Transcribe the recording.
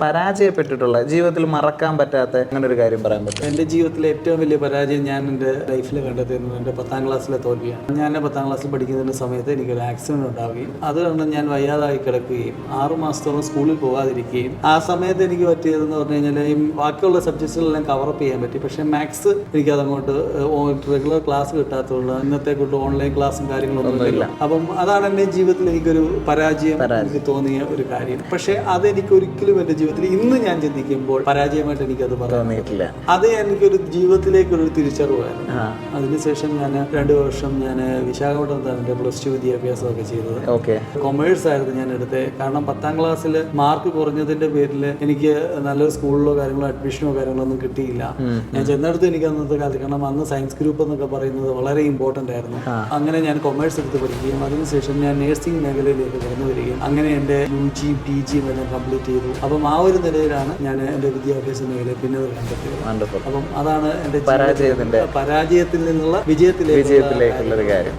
പരാജയപ്പെട്ടിട്ടുള്ള ജീവിതത്തിൽ മറക്കാൻ പറ്റാത്ത അങ്ങനെ ഒരു കാര്യം പറയാൻ പറ്റും? എൻ്റെ ജീവിതത്തിലെ ഏറ്റവും വലിയ പരാജയം ഞാൻ എൻ്റെ ലൈഫിൽ കണ്ടെത്തുന്നത് എൻ്റെ 10ാം ക്ലാസ്സിലെ തോൽവിയാണ്. ഞാൻ 10ാം ക്ലാസ്സിൽ പഠിക്കുന്നതിൻ്റെ സമയത്ത് എനിക്കൊരു ആക്സിഡൻറ്റ് ഉണ്ടാവുകയും അത് കാരണം ഞാൻ വയ്യാതായി കിടക്കുകയും 6 മാസത്തോളം സ്കൂളിൽ പോകാതിരിക്കുകയും ആ സമയത്ത് എനിക്ക് പറ്റിയതെന്ന് പറഞ്ഞു കഴിഞ്ഞാൽ ഈ ബാക്കിയുള്ള സബ്ജക്ട്സുകളെല്ലാം കവറപ്പ് ചെയ്യാൻ പറ്റി. പക്ഷേ മാത്സ് എനിക്കതങ്ങോട്ട് റെഗുലർ ക്ലാസ് കിട്ടാത്തതുകൊണ്ട് ഇന്നത്തെ കൊണ്ട് ഓൺലൈൻ ക്ലാസ്സും കാര്യങ്ങളൊന്നും ഇല്ല. അപ്പം അതാണ് എൻ്റെ ജീവിതത്തിൽ എനിക്കൊരു പരാജയം എനിക്ക് തോന്നിയ ഒരു കാര്യം. പക്ഷേ അതെനിക്ക് ഒരിക്കലും എൻ്റെ ജീവിതത്തിൽ ഇന്ന് ഞാൻ ചിന്തിക്കുമ്പോൾ പരാജയമായിട്ട് എനിക്കത് പറയാനില്ല. അത് എനിക്കൊരു ജീവിതത്തിലേക്കൊരു തിരിച്ചറിവായിരുന്നു. അതിനുശേഷം ഞാൻ 2 വർഷം ഞാൻ വിശാഖപട്ടണത്താണ് എൻ്റെ +2 വിദ്യാഭ്യാസമൊക്കെ ചെയ്തത്. കൊമേഴ്സ് ആയിരുന്നു ഞാൻ എടുത്തത്. കാരണം 10ാം ക്ലാസ്സിൽ മാർക്ക് കുറഞ്ഞതിന്റെ പേരിൽ എനിക്ക് നല്ലൊരു സ്കൂളിലോ കാര്യങ്ങളോ അഡ്മിഷനോ കാര്യങ്ങളോ ഒന്നും കിട്ടിയില്ല. ഞാൻ ചെന്നെടുത്ത് എനിക്ക് അന്നത്തെ കാലത്ത്, കാരണം അന്ന് സയൻസ് ഗ്രൂപ്പ് എന്നൊക്കെ പറയുന്നത് വളരെ ഇമ്പോർട്ടൻ്റ് ആയിരുന്നു. അങ്ങനെ ഞാൻ കൊമേഴ്സ് എടുത്ത് പഠിക്കുകയും അതിനുശേഷം ഞാൻ നഴ്സിംഗ് മേഖലയിലേക്ക് കടന്നു വരികയും അങ്ങനെ എൻ്റെ UG PG എല്ലാം കംപ്ലീറ്റ് ചെയ്തു. അപ്പം ആ ഒരു നിലയിലാണ് ഞാൻ എൻ്റെ വിദ്യാഭ്യാസ മേഖലയിൽ പിന്നെ കണ്ടെത്തിയത്. അപ്പം അതാണ് എൻ്റെ പരാജയത്തിൽ നിന്നുള്ള വിജയത്തിലേക്കുള്ള കാര്യം.